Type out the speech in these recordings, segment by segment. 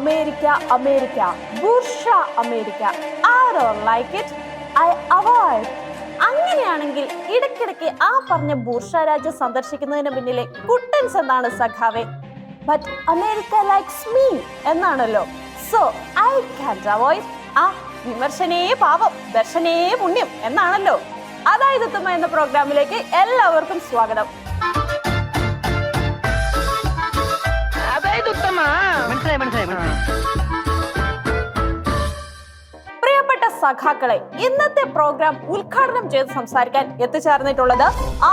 America America bourgeois America. I don't like it. I avoid. അങ്ങനെയാണെങ്കിൽ ഇടയ്ക്കിടയ്ക്ക് ആ പറഞ്ഞ ബൂർഷ രാജ്യം സന്ദർശിക്കുന്നതിന് പിന്നിലെ കുട്ടൻസ് എന്നാണ് സഖാവേ. ബട്ട് അമേരിക്ക ലൈക്സ് മീ എന്നാണല്ലോ. So I can't avoid. ആ വിമർശനേ പാപം ദർശനേ പുണ്യം എന്നാണല്ലോ. അതായത് ഉത്തമ എന്ന പ്രോഗ്രാമിലേക്ക് എല്ലാവർക്കും സ്വാഗതം. പ്രിയപ്പെട്ട സഖാക്കളെ, ഇന്നത്തെ പ്രോഗ്രാം ഉദ്ഘാടനം ചെയ്ത് സംസാരിക്കാൻ എത്തിച്ചേർന്നിട്ടുള്ളത്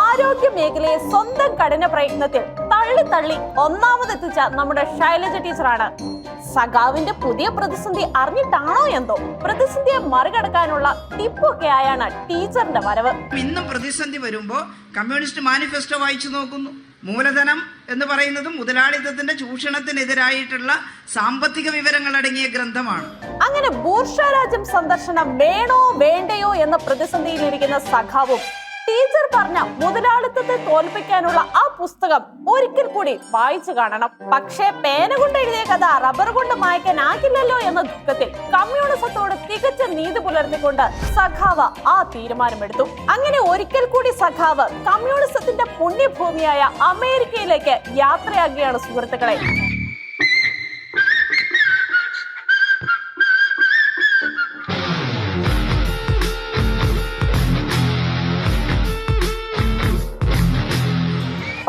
ആരോഗ്യ മേഖലയെ സ്വന്തം കഠിന പ്രയത്നത്തിൽ തള്ളി ഒന്നാമതെത്തിച്ച നമ്മുടെ ശൈലജ ടീച്ചറാണ്. സഖാവിന്റെ പുതിയ പ്രതിസന്ധി അറിഞ്ഞിട്ടാണോ എന്തോ പ്രതിസന്ധിയെ മറികടക്കാനുള്ള ടിപ്പൊക്കെ ആയാണ് ടീച്ചറിന്റെ വരവ്. ഇന്നും പ്രതിസന്ധി വരുമ്പോ കമ്മ്യൂണിസ്റ്റ് മാനിഫെസ്റ്റോ വായിച്ചു നോക്കുന്നു. മൂലധനം എന്ന് പറയുന്നത് മുതലാളിത്തത്തിന്റെ ചൂഷണത്തിനെതിരായിട്ടുള്ള സാമ്പത്തിക വിവരങ്ങൾ അടങ്ങിയ ഗ്രന്ഥമാണ്. അങ്ങനെ ബൂർഷ രാജ്യം സന്ദർശനം വേണോ വേണ്ടയോ എന്ന പ്രതിസന്ധിയിലിരിക്കുന്ന സഖാവും ടീച്ചർ പറഞ്ഞ മുതലാളിത്തത്തെ തോൽപ്പിക്കാനുള്ള ആ പുസ്തകം ഒരിക്കൽ കൂടി വായിച്ചു കാണണം. പക്ഷേ പേന കൊണ്ട് എഴുതിയ കഥ റബ്ബർ കൊണ്ട് മായ്ക്കാനാകില്ലല്ലോ എന്ന ദുഃഖത്തിൽ കമ്മ്യൂണിസത്തോട് തികച്ച നീതി പുലർത്തിക്കൊണ്ട് സഖാവ് ആ തീരുമാനമെടുത്തു. അങ്ങനെ ഒരിക്കൽ കൂടി സഖാവ് കമ്മ്യൂണിസത്തിന്റെ പുണ്യഭൂമിയായ അമേരിക്കയിലേക്ക് യാത്രയാകുകയാണ് സുഹൃത്തുക്കളെ.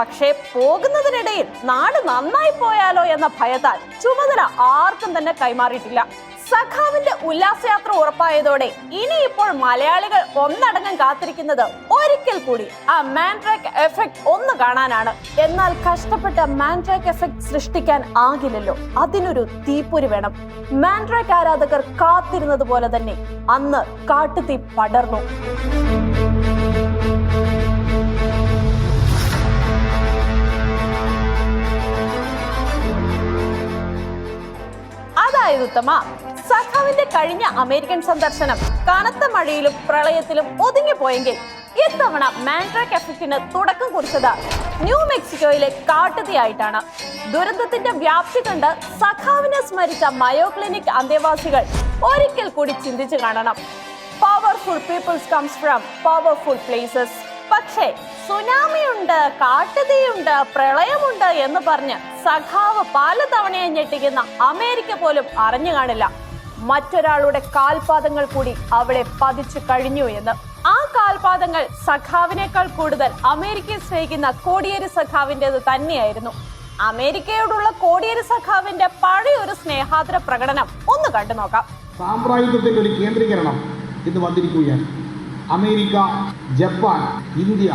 പക്ഷേ പോകുന്നതിനിടയിൽ നാട് നന്നായി പോയാലോ എന്ന ഭയത്താൽ ചുമതല ആർക്കും തന്നെ കൈമാറിയിട്ടില്ല. സഖാവിന്റെ ഉല്ലാസയാത്ര ഉറപ്പായതോടെ ഇനിയിപ്പോൾ മലയാളികൾ ഒന്നടങ്കം കാത്തിരിക്കുന്നത് ഒരിക്കൽ കൂടി ആ മാൻട്രാക്ക് എഫക്ട് ഒന്ന് കാണാനാണ്. എന്നാൽ കഷ്ടപ്പെട്ട മാൻട്രാക്ക് എഫക്ട് സൃഷ്ടിക്കാൻ ആകില്ലല്ലോ, അതിനൊരു തീപ്പൊരി വേണം. മാൻട്രാക്ക് ആരാധകർ കാത്തിരുന്നത് പോലെ തന്നെ അന്ന് കാട്ടുതീ പടർന്നു. ഉത്തമ സഖാവിന്റെ കഴിഞ്ഞ അമേരിക്കൻ സന്ദർശനം കനത്ത മഴയിലും പ്രളയത്തിലും ഒതുങ്ങിപ്പോയെങ്കിൽ ഇത്തവണ മാൻട്രാക്ക് എഫക്റ്റിന് തുടക്കം കുറിച്ചത് ന്യൂ മെക്സിക്കോയിലെ കാട്ടുതീയായിട്ടാണ്. ദുരന്തത്തിന്റെ വ്യാപ്തി കണ്ട് സഖാവിനെ സ്മരിച്ച മയോ ക്ലിനിക് അന്തേവാസികൾ ഒരിക്കൽ കൂടി ചിന്തിച്ചു കാണണം. Powerful peoples comes from powerful places. പക്ഷേ സുനാമിയുണ്ട്, കാട്ടുതീയുണ്ട്, പ്രളയമുണ്ട് എന്ന് പറഞ്ഞ് സഖാവ് പലതവണയെ ഞെട്ടിക്കുന്ന അമേരിക്ക പോലും അറിഞ്ഞു കാണില്ല മറ്റൊരാളുടെ കാൽപാദങ്ങൾ കൂടി അവിടെ പതിച്ചു കഴിഞ്ഞു എന്ന്. ആ കാൽപാദങ്ങൾ സഖാവിനേക്കാൾ കൂടുതൽ അമേരിക്കയെ സ്നേഹിക്കുന്ന കോടിയേരി സഖാവിൻ്റെത് തന്നെയായിരുന്നു. അമേരിക്കയോടുള്ള കോടിയേരി സഖാവിന്റെ പഴയൊരു സ്നേഹാദര പ്രകടനം ഒന്ന് കണ്ടു നോക്കാം. സാമ്രാജ്യത്തിന്റെ ഒരു കേന്ദ്രീകരണം ഇന്ന് വന്നിരിക്കുകയാണ്. അമേരിക്ക, ജപ്പാൻ, ഇന്ത്യ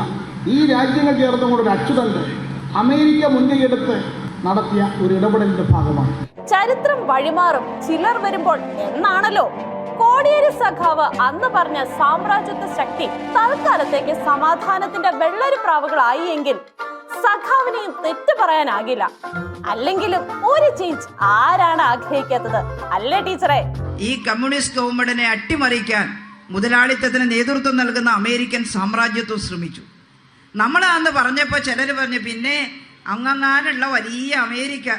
ഈ രാജ്യങ്ങൾ ചേർന്നുകൊണ്ട് ഒരു അച്ചുതണ്ട് അമേരിക്ക മുൻകൈയെടുത്ത് നടത്തിയ ഒരു ഇടപെടലിന്റെ ഭാഗമാണ്. ചരിത്രം വഴിമാറും ചിലർ വരുമ്പോൾ എന്നാണല്ലോ കോടിയേരി സഖാവ് അന്ന് പറഞ്ഞ സാമ്രാജ്യത്വ ശക്തി തൽക്കാലത്തേക്ക് സമാധാനത്തിന്റെ വെള്ളരി പ്രാവുകളായി എങ്കിൽ സഖാവിനെയും തെറ്റ് പറയാനാകില്ല. അല്ലെങ്കിലും ഒരു ചേഞ്ച് ആരാണ് ആഗ്രഹിക്കാത്തത്, അല്ലേ ടീച്ചറെ? ഈ കമ്മ്യൂണിസ്റ്റ് ഗവൺമെന്റിനെ അട്ടിമറിക്കാൻ മുതലാളിത്തത്തിന് നേതൃത്വം നൽകുന്ന അമേരിക്കൻ സാമ്രാജ്യത്വം ശ്രമിച്ചു. നമ്മളാന്ന് പറഞ്ഞപ്പോൾ ചിലർ പറഞ്ഞു പിന്നെ അങ്ങങ്ങാനുള്ള വലിയ അമേരിക്ക,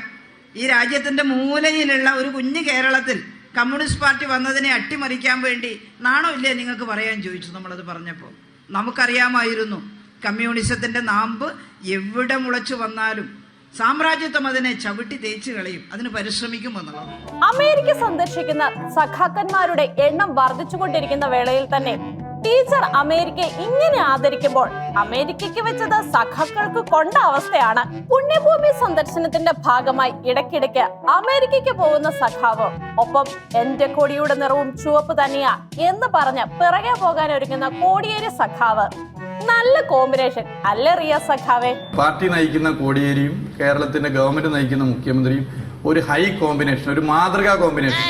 ഈ രാജ്യത്തിന്റെ മൂലയിലുള്ള ഒരു കുഞ്ഞു കേരളത്തിൽ കമ്മ്യൂണിസ്റ്റ് പാർട്ടി വന്നതിനെ അട്ടിമറിക്കാൻ വേണ്ടി നാണോ ഇല്ലേ നിങ്ങൾക്ക് പറയാൻ ചോദിച്ചു. നമ്മളത് പറഞ്ഞപ്പോൾ നമുക്കറിയാമായിരുന്നു കമ്മ്യൂണിസത്തിന്റെ നാമ്പ് എവിടെ മുളച്ചു വന്നാലും സാമ്രാജ്യത്വം അതിനെ ചവിട്ടി തേച്ച് കളയും, അതിന് പരിശ്രമിക്കുമെന്നുള്ളത്. അമേരിക്ക സന്ദർശിക്കുന്ന സഖാക്കന്മാരുടെ എണ്ണം വർദ്ധിച്ചുകൊണ്ടിരിക്കുന്ന വേളയിൽ തന്നെ ടീച്ചർ അമേരിക്കയെ ഇങ്ങനെ ആദരിക്കുമ്പോൾ അമേരിക്കയ്ക്ക് വെച്ചത് സഖാക്കൾക്ക് കൊണ്ട അവസ്ഥയാണ്. പുണ്യഭൂമി സന്ദർശനത്തിന്റെ ഭാഗമായി ഇടയ്ക്കിടയ്ക്ക് അമേരിക്കയ്ക്ക് പോകുന്ന സഖാവ് ഒപ്പം എന്റെ കൊടിയുടെ നിറവും ചുവപ്പ് തന്നെയാ എന്ന് പറഞ്ഞ് പിറകെ പോകാൻ ഒരുങ്ങുന്ന കോടിയേരി സഖാവ്. നല്ല കോമ്പിനേഷൻ അല്ലേ റിയ സഖാവേ? പാർട്ടി നയിക്കുന്ന കോടിയേരിയും കേരളത്തിന്റെ ഗവൺമെന്റ് നയിക്കുന്ന മുഖ്യമന്ത്രിയും ഒരു ഹൈ കോമ്പിനേഷൻ, ഒരു മാതൃകാ കോമ്പിനേഷൻ.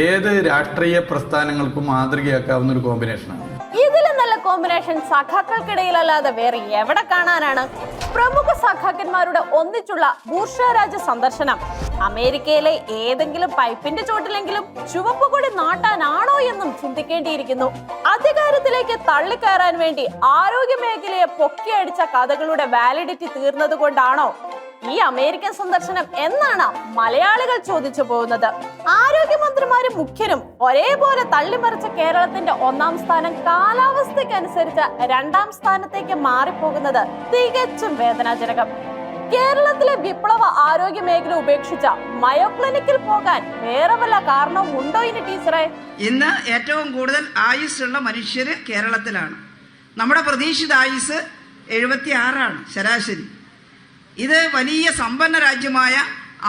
ഏത് രാഷ്ട്രീയ പ്രസ്ഥാനങ്ങൾക്കും മാതൃകയാക്കാവുന്ന ഒരു കോമ്പിനേഷനാണ്. ഇതിലും നല്ല കോമ്പിനേഷൻ സഖാക്കൾക്കിടയിലല്ലാതെ വേറെ എവിടെ കാണാനാണ്? പ്രമുഖ സഖാക്കന്മാരുടെ ഒന്നിച്ചുള്ള ബൂർഷ രാജ്യ സന്ദർശനം അമേരിക്കയിലെ ഏതെങ്കിലും പൈപ്പിന്റെ ചോട്ടിലെങ്കിലും ചുവപ്പ് കൊടി നാട്ടാനാണോ എന്നും ചിന്തിക്കേണ്ടിയിരിക്കുന്നു. അധികാരത്തിലേക്ക് തള്ളിക്കയറാൻ വേണ്ടി ആരോഗ്യ മേഖലയെ പൊക്കിയടിച്ച കഥകളുടെ വാലിഡിറ്റി തീർന്നത് കൊണ്ടാണോ ഈ അമേരിക്കൻ സന്ദർശനം എന്നാണ് മലയാളികൾ ചോദിച്ചു പോകുന്നത്. ആരോഗ്യമന്ത്രിമാരും മുഖ്യനും ഒരേപോലെ തള്ളിമറിച്ച കേരളത്തിന്റെ 1-ാം സ്ഥാനം കാലാവസ്ഥയ്ക്കനുസരിച്ച് 2-ാം സ്ഥാനത്തേക്ക് മാറിപ്പോകുന്നത് തികച്ചും വേദനാജനകം. കേരളത്തിലെ വിപ്ലവ ആരോഗ്യ മേഖല ഉപേക്ഷിച്ച മയോ ക്ലിനിക്കിൽ പോകാൻ വേറെ വല്ല കാരണവും ഉണ്ടോ ഇനി ടീച്ചറെ? ഇന്ന് ഏറ്റവും കൂടുതൽ ആയുസ്സുള്ള മനുഷ്യര് കേരളത്തിലാണ്. നമ്മുടെ പ്രതീക്ഷിത ആയുസ് 76 ശരാശരി. ഇത് വലിയ സമ്പന്ന രാജ്യമായ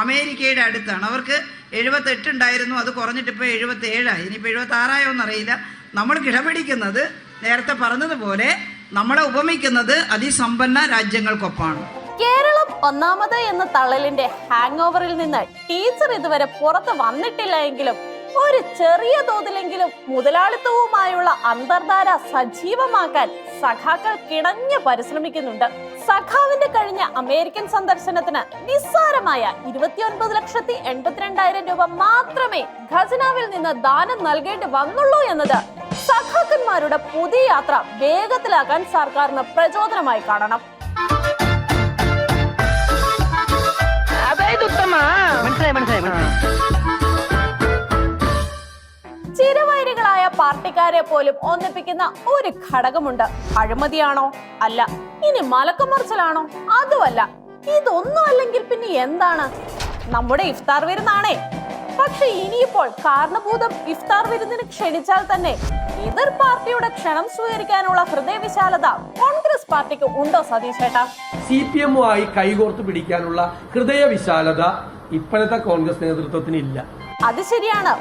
അമേരിക്കയുടെ അടുത്താണ്. അവർക്ക് 78 ഉണ്ടായിരുന്നു, അത് കുറഞ്ഞിട്ട് ഇപ്പോൾ 77 ഇനിയിപ്പോൾ 76 എന്നറിയില്ല. നമ്മൾ കിടപിടിക്കുന്നത് നേരത്തെ പറഞ്ഞതുപോലെ നമ്മളെ ഉപമിക്കുന്നത് അതിസമ്പന്ന രാജ്യങ്ങൾക്കൊപ്പമാണ്. കേരളം 1-ാമത് എന്ന തള്ളലിന്റെ ഹാങ് ഓവറിൽ നിന്ന് ടീച്ചർ ഇതുവരെ പുറത്ത് വന്നിട്ടില്ല എങ്കിലും ഒരു ചെറിയ തോതിലെങ്കിലും മുതലാളിത്തവുമായുള്ള അന്തർധാര സജീവമാക്കാൻ സഖാക്കൾ കിണഞ്ഞു പരിശ്രമിക്കുന്നുണ്ട്. സഖാവിന്റെ കഴിഞ്ഞ അമേരിക്കൻ സന്ദർശനത്തിന് നിസ്സാരമായ 29,82,000 രൂപ മാത്രമേ ഖജനാവിൽ നിന്ന് ദാനം നൽകേണ്ടി വന്നുള്ളൂ എന്നത് സഖാക്കന്മാരുടെ പുതിയ യാത്ര വേഗത്തിലാക്കാൻ സർക്കാരിന് പ്രചോദനമായി കാണണം. ചിരവൈരികളായ പാർട്ടിക്കാരെ പോലും ഒന്നിപ്പിക്കുന്ന ഒരു ഘടകമുണ്ട്. അഴിമതിയാണോ? അല്ല. ഇനി മലക്കമറിച്ചിലാണോ? അതുമല്ല. ഇതൊന്നും അല്ലെങ്കിൽ പിന്നെ എന്താണ്? നമ്മുടെ ഇഫ്താർ വിരുന്നാണേ. പക്ഷെ ഇനിയിപ്പോൾ കാരണഭൂതം ഇഫ്താർ വിരുന്നിന് ക്ഷണിച്ചാൽ തന്നെ എതിർ പാർട്ടിയുടെ ക്ഷണം സ്വീകരിക്കാനുള്ള ഹൃദയവിശാലത കോൺഗ്രസ് പാർട്ടിക്ക് ഉണ്ടോ സതീശേട്ടാ? CPM-മായി കൈകോർത്ത് പിടിക്കാനുള്ള ഹൃദയവിശാലത ഇപ്പോഴത്തെ കോൺഗ്രസ് നേതൃത്വത്തിന് ഇല്ല. അത് ശരിയാണ്.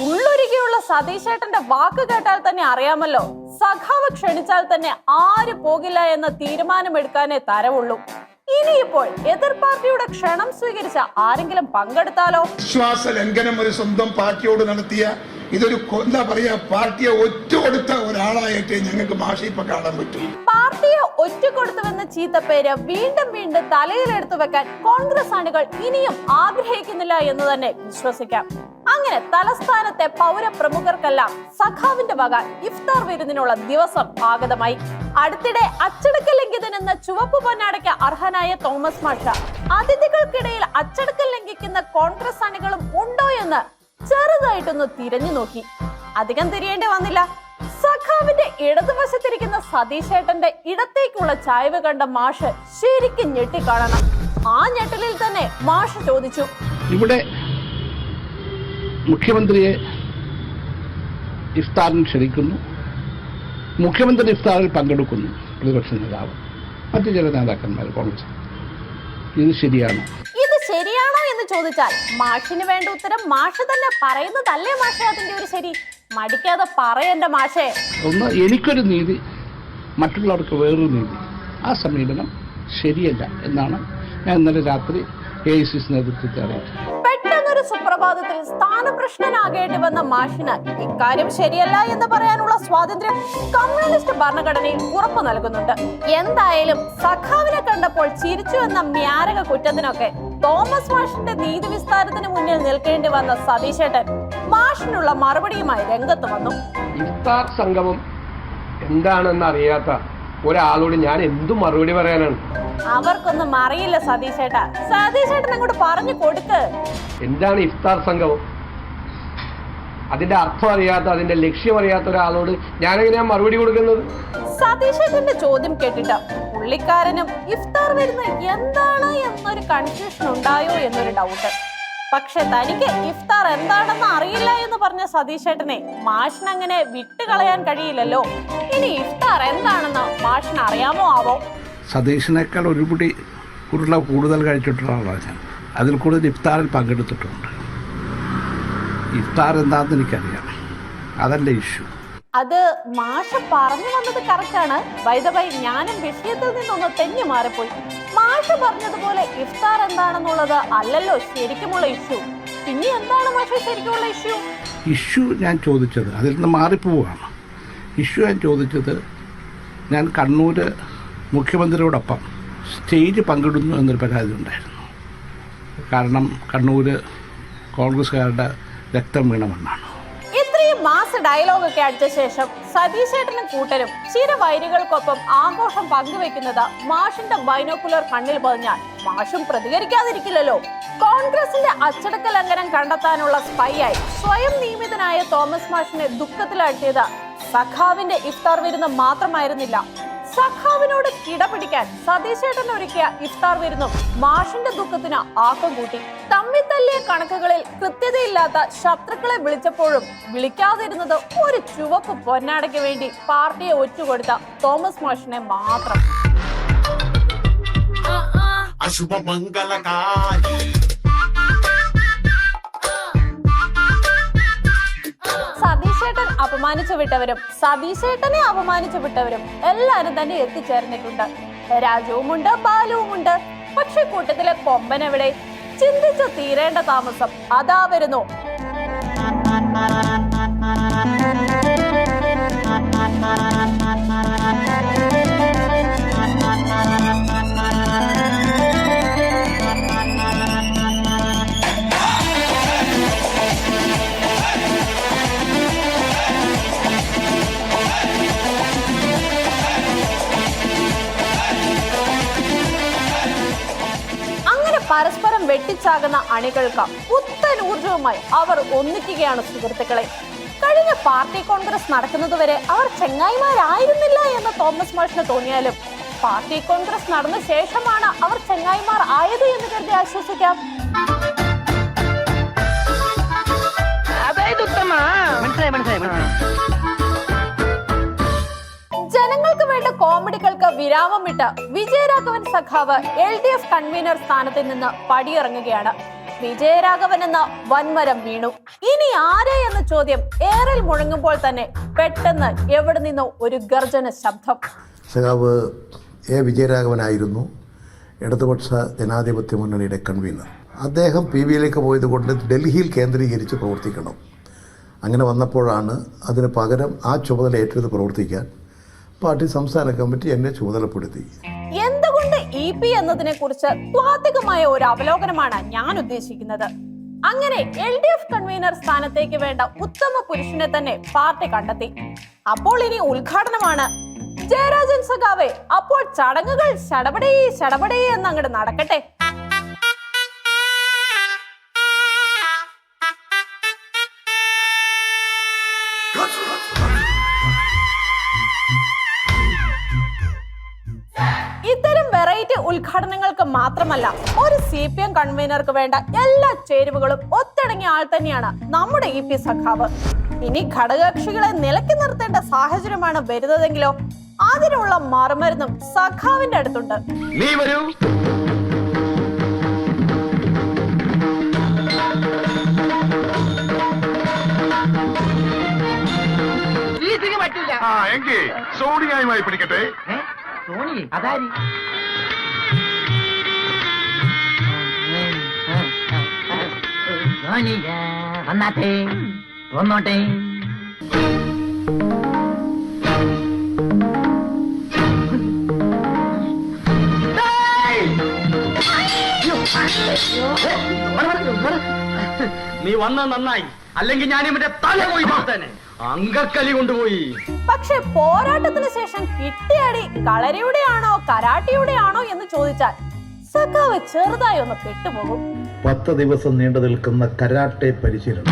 ഉള്ളൊരുകിയുള്ള സതീശേട്ടന്റെ വാക്ക് കേട്ടാൽ തന്നെ അറിയാമല്ലോ, സഖാവ് ക്ഷണിച്ചാൽ തന്നെ ആര് പോകില്ല എന്ന തീരുമാനമെടുക്കാനേ തരവുള്ളൂ. ഇനിയിപ്പോൾ എതിർ പാർട്ടിയുടെ ക്ഷണം സ്വീകരിച്ച ആരെങ്കിലും പങ്കെടുത്താലോ? വിശ്വാസ ലംഘനം ഒരു സ്വന്തം പാർട്ടിയോട് നടത്തിയ ഇതൊരു എന്താ പറയാ, പാർട്ടിയെ ഒറ്റുകൊടുത്ത ഒരാളായിട്ട് ഞങ്ങൾക്ക് മാഷി ഇപ്പൊ കാണാൻ പറ്റും. പാർട്ടിയെ ഒറ്റുകൊടുത്തുവെന്ന ചീത്തപ്പേര് വീണ്ടും വീണ്ടും തലയിലെടുത്തു വെക്കാൻ കോൺഗ്രസ് അണികൾ ഇനിയും ആഗ്രഹിക്കുന്നില്ല എന്ന് തന്നെ വിശ്വസിക്കാം. അങ്ങനെ തലസ്ഥാനത്തെ പൗരപ്രമുഖർക്കെല്ലാം സഖാവിന്റെ വക ഇഫ്താർ വിരുന്നിനുള്ള ദിവസം ആഗതമായി. അടുത്തിടെ അച്ചടക്ക ലംഘിതൻ എന്ന ചുവപ്പ് പൊന്നാടയ്ക്ക് അർഹനായ തോമസ് മാഷ അതിഥികൾക്കിടയിൽ അച്ചടക്കം ലംഘിക്കുന്ന കോൺഗ്രസ് അണികളും ഉണ്ടോ എന്ന് ചെറുതായിട്ടൊന്ന് തിരഞ്ഞു നോക്കി. അധികം തിരിയേണ്ടി വന്നില്ല. സഖാവിന്റെ ഇടതുവശത്തിരിക്കുന്ന സതീശേട്ടന്റെ ഇടത്തേക്കുള്ള ചായ്വ് കണ്ട മാഷ് ശരിക്കും ഞെട്ടിക്കാണണം. ആ ഞെട്ടലിൽ തന്നെ മാഷ് ചോദിച്ചു, ഇവിടെ മുഖ്യമന്ത്രിയെ ഇഫ്താറിന് ക്ഷണിക്കുന്നു, മുഖ്യമന്ത്രി ഇഫ്താറിൽ പങ്കെടുക്കുന്നു പ്രതിപക്ഷ നേതാവ്, മറ്റു ചില നേതാക്കന്മാർ കോൺഗ്രസ്. ഇത് ശരിയാണോ? ഇത് ശരിയാണോ എന്ന് ചോദിച്ചാൽ മാഷിന് വേണ്ട ഉത്തരം മാഷ് തന്നെ പറയുന്നതല്ലേ മാഷെ അതിന്റെ ഒരു ശരി? മടിക്കാതെ പറയണ്ട മാഷേ. ഒന്ന്, എനിക്കൊരു നീതി, മറ്റുള്ളവർക്ക് വേറൊരു നീതി. ആ സമീപനം ശരിയല്ല എന്നാണ് ഞാൻ ഇന്നലെ രാത്രി AICC നേതൃത്വത്തെ അറിയിച്ചത്. പെട്ടെന്നൊരു സുപ്രഭാതത്തിൽ സ്ഥാനഭ്രഷ്ടനാകേണ്ടി വന്ന മാഷിന് ഇക്കാര്യം ശരിയല്ല എന്ന് പറയാനുള്ള സ്വാതന്ത്ര്യം കമ്മ്യൂണിസ്റ്റ് ഭരണഘടനയിൽ ഉറപ്പു നൽകുന്നുണ്ട്. എന്തായാലും സഖാവിനെ കണ്ടപ്പോൾ ചിരിച്ചു എന്ന മ്യാരക കുറ്റത്തിനൊക്കെ തോമസ് മാഷിന്റെ നീതി വിസ്താരത്തിന് മുന്നിൽ നിൽക്കേണ്ടി വന്ന സതീശേട്ടൻ മാഷിനുള്ള മറുപടിയുമായി രംഗത്ത് വന്നു. ഇഫ്താർ സംഗമം എന്താണെന്ന് അറിയാത്ത ഒരാളോട് ഞാൻ എന്തു മറുപടി പറയാനാണ്? അവർക്കൊന്നും അറിയില്ല സതീശേട്ടാ. സതീശേട്ടൻ അങ്ങോട്ട് പറഞ്ഞു കൊടുക്ക്. എന്താണ് ഇഫ്താർ സംഗമം? അതിന്റെ അർത്ഥം അറിയാത്ത, അതിന്റെ ലക്ഷ്യം അറിയാത്ത ഒരാളോട് ഞാൻ എങ്ങനെയാ മറുപടി കൊടുക്കുന്നത്? സതീശേട്ടന്റെ ചോദ്യം കേട്ടിട്ട് പുള്ളിക്കാരനും ഇഫ്താർ വരുന്ന എന്താണ് എന്നൊരു കൺഫ്യൂഷൻ ഉണ്ടായോ എന്നൊരു ഡൗട്ട്. പക്ഷെ തനിക്ക് ഇഫ്താർ എന്താണെന്ന് അറിയില്ല എന്ന് പറഞ്ഞ സതീശേട്ടനെ മാഷിന് അങ്ങനെ വിട്ടുകളയാൻ കഴിയില്ലല്ലോ. ഇനി ഇഫ്താർ എന്താണെന്ന് മാഷിന് അറിയാമോ ആവോ? സതീശനേക്കാൾ ഒരുപിടി ഉരുള കൂടുതൽ കഴിച്ചിട്ടുള്ള ആളാണ് ഞാൻ. അതിൽ കൂടുതൽ ഇഫ്താറിൽ പങ്കെടുത്തിട്ടുണ്ട്. ഇഫ്താർ എന്താണെന്ന് എനിക്കറിയാം, അതല്ല ഇഷ്യൂ. അത് മാഷ പറഞ്ഞു വന്നത് കറക്റ്റാണ്. ബൈ ഞാനും വിഷയത്തിൽ നിന്നൊന്ന് തെന്നി മാറിപ്പോയി. മാഷ പറഞ്ഞതുപോലെ ഇഫ്താർ എന്താണെന്നുള്ളത് അല്ലല്ലോ ശരിക്കുമുള്ള ഇഷ്യൂ. പിന്നെ എന്താണ് മാഷ ശരിക്കുമുള്ള ഇഷ്യൂ? ഇഷ്യൂ ഞാൻ ചോദിച്ചത് അതിൽ നിന്ന് മാറിപ്പോവുകയാണ്. ഇഷ്യൂ ഞാൻ ചോദിച്ചത്, ഞാൻ കണ്ണൂർ മുഖ്യമന്ത്രിയോടൊപ്പം സ്റ്റേജ് പങ്കിടുന്നു എന്നൊരു പരാതി ഉണ്ടായിരുന്നു. കാരണം കണ്ണൂർ കോൺഗ്രസ്സുകാരുടെ രക്തം വീണ മണ്ണാണ്. ഇത്രയും മാസ ഡയലോഗ് ഒക്കെ അടിച്ച ശേഷം സതീശേട്ടനും കൂട്ടരും ചിരവൈരികൾക്കൊപ്പം ആഘോഷം പങ്കുവെക്കുന്നത് മാഷിന്റെ ബൈനോക്കുലർ കണ്ണിൽ പതിഞ്ഞാൽ മാഷും പ്രതികരിക്കാതിരിക്കില്ലല്ലോ. കോൺഗ്രസിന്റെ അച്ചടക്ക ലംഘനം കണ്ടെത്താനുള്ള സ്പൈയായി സ്വയം നിയമിതനായ തോമസ് മാഷിനെ ദുഃഖത്തിലാഴ്ത്തിയത് സഖാവിന്റെ ഇഫ്താർ വിരുന്ന് മാത്രമായിരുന്നില്ല. സഖാവിനോട് കിടപിടിക്കാൻ സതീശേട്ടൻ ഒരുക്കിയ ഇഫ്താർ വിരുന്നും മാഷിന്റെ ദുഃഖത്തിന് ആക്കം കൂട്ടി. തമ്മിൽ തല്ലിയ കണക്കുകളിൽ കൃത്യതയില്ലാത്ത ശത്രുക്കളെ വിളിച്ചപ്പോഴും വിളിക്കാതിരുന്നത് ഒരു ചുവപ്പ് പൊന്നാടയ്ക്ക് വേണ്ടി പാർട്ടിയെ ഒറ്റുകൊടുത്ത തോമസ് മാഷിനെ മാത്രം. സതീശേട്ടൻ അപമാനിച്ചു വിട്ടവരും സതീശേട്ടനെ അപമാനിച്ചു വിട്ടവരും എല്ലാരും തന്നെ എത്തിച്ചേർന്നിട്ടുണ്ട്. രാജുവുമുണ്ട്, ബാലുവുമുണ്ട്. പക്ഷെ കൂട്ടത്തിലെ കൊമ്പനെവിടെ? ചിന്തിച്ചു തീരേണ്ട താമസം അതാ വരുന്നു. പരസ്പരം വെട്ടിച്ചാകുന്ന അണികൾക്ക് പുത്തൻ ഊർജവുമായി അവർ ഒന്നിക്കുകയാണ് സുഹൃത്തുക്കളെ. കഴിഞ്ഞ പാർട്ടി കോൺഗ്രസ് നടക്കുന്നതുവരെ അവർ ചെങ്ങായിമാരായിരുന്നില്ല എന്ന് തോമസ് മാഷിന് തോന്നിയാലും പാർട്ടി കോൺഗ്രസ് നടന്ന ശേഷമാണ് അവർ ചെങ്ങായിമാർ ആയത് എന്ന് കരുതി ആശ്വസിക്കാം. ജനങ്ങൾക്ക് വേണ്ട കോമഡികൾക്ക് വിരാമമിട്ട് വിജയരാഘവൻ സഖാവ് LDF കൺവീനർ സ്ഥാനത്ത് നിന്ന് പടിയിറങ്ങുകയാണ്. വിജയരാഘവൻ എന്ന വൻമരം വീണു. ഇനി ആരെ എന്ന ചോദ്യം ഏറിൽ മുഴങ്ങുമ്പോൾ തന്നെ പെട്ടെന്ന് എവിടെ നിന്നോ ഒരു ഗർജന ശബ്ദം. സഖാവ് വിജയരാഘവനായിരുന്നു ഇടതുപക്ഷ ജനാധിപത്യ മുന്നണിയുടെ കൺവീനർ. അദ്ദേഹം PBയിലേക്ക് പോയത് കൊണ്ട് ഡൽഹിയിൽ കേന്ദ്രീകരിച്ച് പ്രവർത്തിക്കണം. അങ്ങനെ വന്നപ്പോഴാണ് അതിന് പകരം ആ ചുമതല ഏറ്റെടുത്ത് പ്രവർത്തിക്കാൻ പാർട്ടി സംസ്ഥാന കമ്മിറ്റി എന്നെ ചുമതലപ്പെടുത്തി. എന്തുകൊണ്ട് EP എന്നതിനെ കുറിച്ച് സ്വാഭാവികമായ ഒരു അവലോകനമാണ് ഞാൻ ഉദ്ദേശിക്കുന്നത്. അങ്ങനെ LDF കൺവീനർ സ്ഥാനത്തേക്ക് വേണ്ട ഉത്തമ പുരുഷനെ തന്നെ പാർട്ടി കണ്ടെത്തി. അപ്പോൾ ഇനി ഉദ്ഘാടനമാണ്. ജയരാജൻ സഖാവേ, അപ്പോൾ ചടങ്ങുകൾ ശടപടേ എന്നങ്ങോട്ട് നടക്കട്ടെ. ഇത്തരം വെറൈറ്റി ഉദ്ഘാടനങ്ങൾക്ക് മാത്രമല്ല, ഒരു CPM കൺവീനർക്ക് വേണ്ട എല്ലാ ചേരുവകളും ഒത്തിണങ്ങിയ ആൾ തന്നെയാണ് നമ്മുടെ EP സഖാവ്. ഇനി ഘടകകക്ഷികളെ നിലയ്ക്ക് നിർത്തേണ്ട സാഹചര്യമാണ് വരുന്നതെങ്കിലോ അതിനുള്ള മറുമരുന്നും സഖാവിന്റെ അടുത്തുണ്ട്. നീ വരൂ. എങ്കിൽ സോണിയായി പിടിക്കട്ടെ. അതാരി വന്നാട്ടെ വന്നോട്ടെ. നീ വന്ന നന്നായി, അല്ലെങ്കിൽ ഞാൻ ഇവന്റെ തല പോയി തന്നെ അങ്കക്കലി കൊണ്ടുപോയി. പക്ഷെ പോരാട്ടത്തിന് ശേഷം കിട്ടിയടി കളരിയുടെ ആണോ കരാട്ടിയുടെ ആണോ എന്ന് ചോദിച്ചാൽ സഖാവ് ചെറുതായി ഒന്ന് പെട്ടുപോകും. 10 ദിവസം നീണ്ടു നിൽക്കുന്ന കരാട്ടെ പരിശീലനം.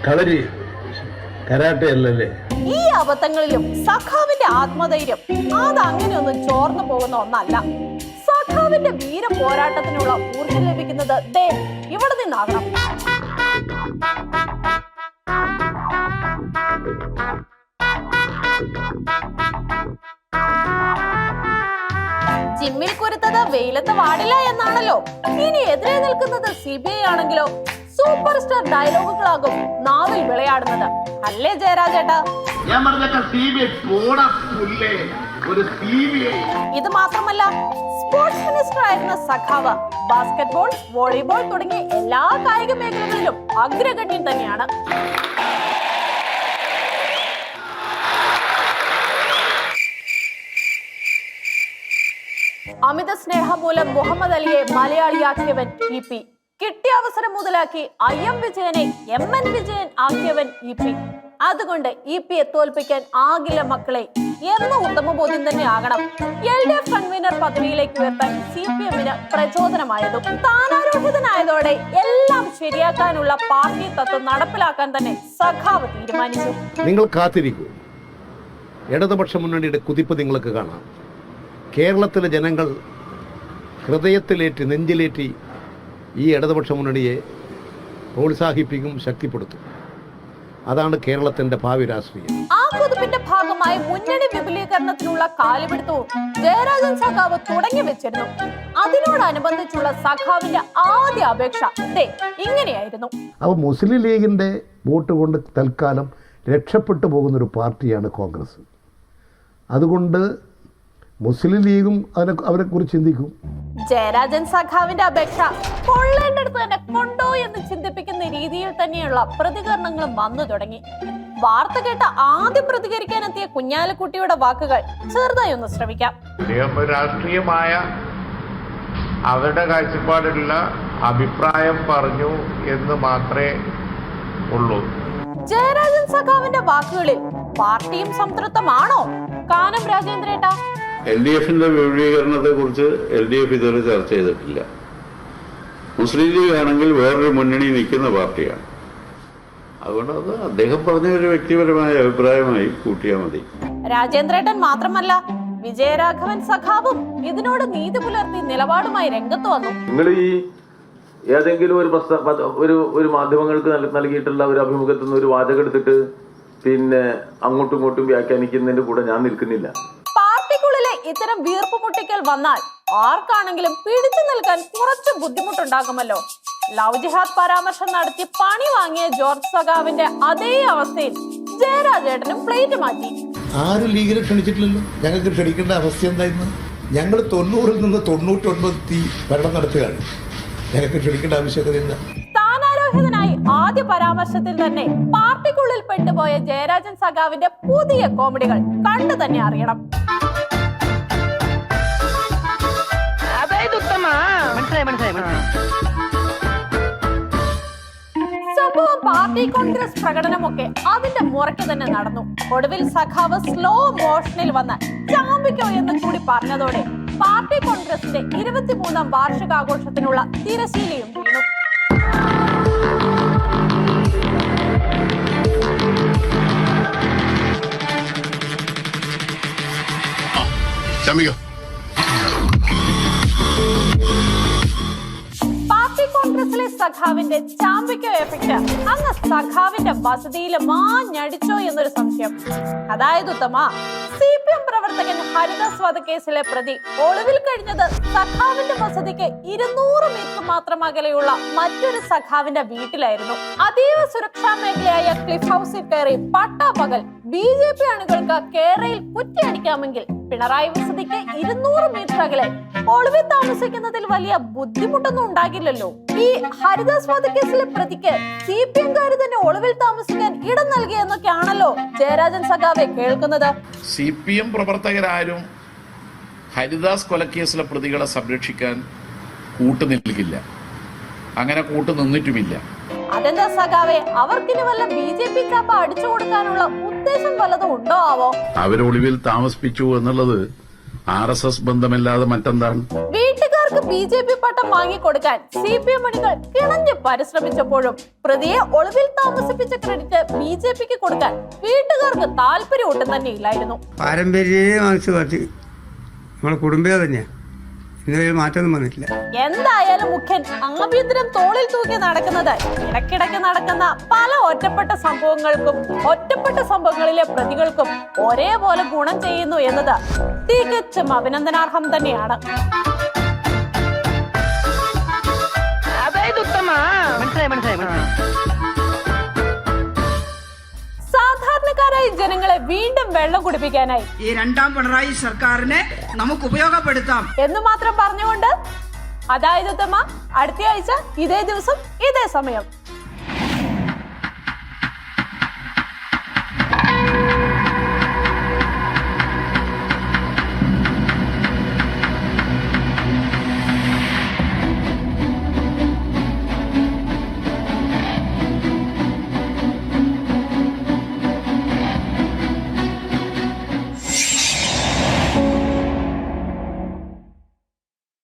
കളരി കരാട്ടെ അല്ലല്ലേ? ഈ അബദ്ധങ്ങളിലും സഖാവിന്റെ ആത്മധൈര്യം അത് അങ്ങനെയൊന്നും ചോർന്നു പോകുന്ന ഒന്നല്ല. സഖാവിന്റെ വീര പോരാട്ടത്തിനുള്ള ഊർജ്ജം ലഭിക്കുന്നത് ദേ ഇവിടെ നിന്നാകണം. ജിമ്മിൽ കുരുത്തത് വെയിലത്ത് വാടില്ല എന്നാണല്ലോ. ഇനി എതിരെ നിൽക്കുന്നത് CBI ആണെങ്കിലോ സൂപ്പർ സ്റ്റാർ ഡയലോഗുകളാകും നാവിൽ വിളയാടുന്നത്. അല്ലേ ജയരാജേട്ടാ? ഇത് മാത്രമല്ല, സ്പോർട്സ് മിനിസ്റ്റർ ആയിരുന്ന സഖാവ് ബാസ്കറ്റ്ബോൾ, വോളിബോൾ തുടങ്ങിയ എല്ലാ കായിക മേഖലകളിലും അഗ്രഗണ്യൻ തന്നെയാണ്. അമിത സ്നേഹം മൂലം മുഹമ്മദ് അലിയെ മലയാളിയാക്കിയവൻ EP. കിട്ടിയ അവസരം മുതലാക്കി IM വിജയനെ MN വിജയൻ ആക്കിയവൻ EP. അതുകൊണ്ട് EP-യെ തോൽപ്പിക്കാൻ ആകില്ല മക്കളെ എന്ന ഉത്തമബോധ്യം തന്നെ ആകണം LDF കൺവീനർ പദവിയിലേക്ക് ഉയർത്താൻ CPM-ന് പ്രചോദനമായതും. സ്ഥാനാരോഹിതനായതോടെ എല്ലാം ശരിയാക്കാനുള്ള പാർട്ടി തത്വം നടപ്പിലാക്കാൻ തന്നെ സഖാവ് തീരുമാനിച്ചു. നിങ്ങൾ കാത്തിരിക്കൂ, ഇടതുപക്ഷ മുന്നണിയുടെ കുതിപ്പ് നിങ്ങൾക്ക് കാണാം. കേരളത്തിലെ ജനങ്ങൾ ഹൃദയത്തിലേറ്റി നെഞ്ചിലേറ്റി ഈ ഇടതുപക്ഷ മുന്നണിയെ പ്രോത്സാഹിപ്പിക്കും, ശക്തിപ്പെടുത്തും. അതാണ് കേരളത്തിന്റെ ഭാവി രാഷ്ട്രീയം. ആ കുതിപ്പിന്റെ ഭാഗമായി മുന്നണി വിപുലീകരണത്തിനുള്ള കാലുപിടുത്തവും ജയരാജൻ സഖാവ് തുടങ്ങി വെച്ചിരുന്നു. അതിനോടനുബന്ധിച്ചുള്ള സഖാവിന്റെ ആദ്യ അപേക്ഷ ഇങ്ങനെയായിരുന്നു. അപ്പോൾ മുസ്ലിം ലീഗിന്റെ വോട്ട് കൊണ്ട് തൽക്കാലം രക്ഷപ്പെട്ടു പോകുന്നൊരു പാർട്ടിയാണ് കോൺഗ്രസ്. അതുകൊണ്ട് മുസ്ലിം ലീഗും അവരെക്കുറിച്ച് ചിന്തിക്കും. ജയരാജൻ സഖാവിന്റെ അപേക്ഷ കൊള്ളേണ്ടടുത്ത് തന്നെ കൊണ്ടോ എന്ന് ചിന്തിപ്പിക്കുന്ന രീതിയിൽ തന്നെയുള്ള പ്രതികരണങ്ങളും വന്നു തുടങ്ങി. വാർത്ത കേട്ട ആദ്യം പ്രതികരിക്കാനെത്തിയ കുഞ്ഞാലിക്കുട്ടിയുടെ വാക്കുകൾ ചെറുതായി ഒന്ന് ശ്രമിക്കാം. രാഷ്ട്രീയമായ അവരുടെ കാഴ്ചപ്പാടിലുള്ള അഭിപ്രായം പറഞ്ഞു എന്ന് മാത്രമേ ഉള്ളൂ. ജയരാജൻ സഖാവിന്റെ വാക്കുകളിൽ പാർട്ടിയും സംതൃപ്തമാണോ? കാനം രാജേന്ദ്രേട്ടാ, LDF-ന്റെ വിപുലീകരണത്തെ കുറിച്ച് LDF ഇതുവരെ ചർച്ച ചെയ്തിട്ടില്ല. മുസ്ലിം ലീഗ് ആണെങ്കിൽ വേറൊരു മുന്നണി നിൽക്കുന്ന പാർട്ടിയാണ്. അതുകൊണ്ട് അത് അദ്ദേഹം പറഞ്ഞ ഒരു വ്യക്തിപരമായ അഭിപ്രായമായി കൂട്ടിയാൽ മതി. രാജേന്ദ്രേട്ടൻ മാത്രമല്ല, വിജയരാഘവൻ സഖാവും ഇതിനോട് നീതി പുലർത്തി നിലപാടുമായി രംഗത്ത് വന്നു. നിങ്ങൾ ഈ ഏതെങ്കിലും ഒരു മാധ്യമങ്ങൾക്ക് നൽകിയിട്ടുള്ള ഒരു അഭിമുഖത്തിൽ നിന്ന് ഒരു വാചകം എടുത്തിട്ട് പിന്നെ അങ്ങോട്ടും ഇങ്ങോട്ടും വ്യാഖ്യാനിക്കുന്നതിന്റെ കൂടെ ഞാൻ നിൽക്കുന്നില്ല. പാർട്ടിക്കുള്ളിലെ ഇത്തരം വീർപ്പ് മുട്ടിക്കൽ വന്നാൽ ആർക്കാണെങ്കിലും പിടിച്ചു നിൽക്കാൻ കുറച്ച് ബുദ്ധിമുട്ടുണ്ടാകുമല്ലോ. ലവ് ജിഹാദ് പരാമർശം നടത്തി പണി വാങ്ങിയ ജോർജ് സഖാവിന്റെ അതേ അവസ്ഥയിൽ ജയരാജേട്ടനും പ്ലേറ്റ് മാറ്റി. ആരും ലീഗിനെ ക്ഷണിച്ചിട്ടില്ലല്ലോ. ഞങ്ങൾക്ക് ക്ഷണിക്കേണ്ട അവസ്ഥ എന്തായിരുന്നു? ഞങ്ങൾ 90-ൽ നിന്ന് 99 ഭരണം നടത്തുകയാണ്. ഞങ്ങൾക്ക് ക്ഷണിക്കേണ്ട ആവശ്യകതയില്ല. സ്ഥാനാരോഹിതനായി ആദ്യ പരാമർശത്തിൽ തന്നെ പാർട്ടിക്കുള്ളിൽ പെട്ടുപോയ ജയരാജൻ സഖാവിന്റെ പുതിയ കോമഡികൾ കണ്ടു തന്നെ അറിയണം. സംഭവം പാർട്ടി കോൺഗ്രസ് പ്രകടനമൊക്കെ അതിന്റെ മുറയ്ക്ക് തന്നെ നടന്നു. ഒടുവിൽ സഖാവ് സ്ലോ മോഷനിൽ വന്ന് ചാമ്പിക്കോ എന്ന് കൂടി പറഞ്ഞതോടെ പാർട്ടി കോൺഗ്രസിന്റെ 23ാം വാർഷികാഘോഷത്തിനുള്ള തിരശീലയും വീണു. പാർട്ടി കോൺഗ്രസിലെ സഖാവിന്റെ ചാമ്പിക്കോ എഫക്ട് അങ്ങ് സഖാവിന്റെ വസതിയിൽ മാഞ്ഞടിച്ചോ എന്നൊരു സംശയം. അതായത് ഉത്തമ, CPM പ്രവർത്തകൻ ഹരിദാസ് വധക്കേസിലെ പ്രതി ഒളിവിൽ കഴിഞ്ഞത് സഖാവിന്റെ വസതിക്ക് 200 മീറ്റർ മാത്രം അകലെയുള്ള മറ്റൊരു സഖാവിന്റെ വീട്ടിലായിരുന്നു. അതീവ സുരക്ഷാ മേഖലയായ ക്ലിഫ് ഹൗസിൽ കയറി പട്ടാപകൽ BJP അണികൾക്ക് കേരളയിൽ കുറ്റിയടിക്കാമെങ്കിൽ പിണറായി വസതിക്ക് 200 മീറ്റർ അകലെ ഒളിവിൽ താമസിക്കുന്നതിൽ വലിയ ബുദ്ധിമുട്ടൊന്നും ഉണ്ടാകില്ലല്ലോ. ഈ ഹരിദാസ് വധക്കേസിലെ പ്രതിക്ക് CPM-കാര് തന്നെ ഒളിവിൽ താമസിക്കാൻ ഇടം നൽകിയെന്നൊക്കെയാണല്ലോ ജയരാജൻ സഖാവെ കേൾക്കുന്നത്. CPM പ്രവർത്തകരാരും ഹരിദാസ് കൊലക്കേസിലെ പ്രതികളെ സംരക്ഷിക്കാൻ കൂട്ടുനിൽക്കില്ല, അങ്ങനെ കൂട്ടുനിന്നിട്ടുമില്ല. അതെന്താ സഖാവെ, അവർക്കിനി വല്ല BJP കാപ്പ അടിച്ചു കൊടുക്കാനുള്ള ഉദ്ദേശം വല്ലതും ഉണ്ടോ ആവോ? അവരൊളിവിൽ താമസിപ്പിച്ചു എന്നുള്ളത് RSS ബന്ധമില്ലാതെ മറ്റെന്താണ്? വീട്ടുകാർക്ക് BJP പട്ടം വാങ്ങിക്കൊടുക്കാൻ CPM അണികൾ കിണഞ്ഞ് പരിശ്രമിച്ചപ്പോഴും പ്രതിയെ ഒളിവിൽ താമസിപ്പിച്ച ക്രെഡിറ്റ് BJP-ക്ക് കൊടുക്കാൻ വീട്ടുകാർക്ക് താല്പര്യം ഒട്ടും തന്നെ ഇല്ലായിരുന്നു. നമ്മളെ കുടുംബം തന്നെയാ, മാറ്റമൊന്നും വന്നിട്ടില്ല. എന്തായാലും മുഖ്യൻ ആഭ്യന്തരം തോളിൽ തൂക്കി നടക്കുന്നത് ഇടയ്ക്കിടയ്ക്ക് നടക്കുന്ന പല ഒറ്റപ്പെട്ട സംഭവങ്ങളിലെ പ്രതികൾക്കും ഒരേപോലെ ഗുണം ചെയ്യുന്നു എന്നത് തികച്ചും അഭിനന്ദനാർഹം തന്നെയാണ്. സാധാരണക്കാരായ ജനങ്ങളെ വീണ്ടും വെള്ളം കുടിപ്പിക്കാനായി ഈ രണ്ടാം പിണറായി സർക്കാരിനെ നമുക്ക് ഉപയോഗപ്പെടുത്താം എന്ന് മാത്രം പറഞ്ഞുകൊണ്ട്, അതായത് അടുത്ത ആഴ്ച ഇതേ ദിവസം ഇതേ സമയം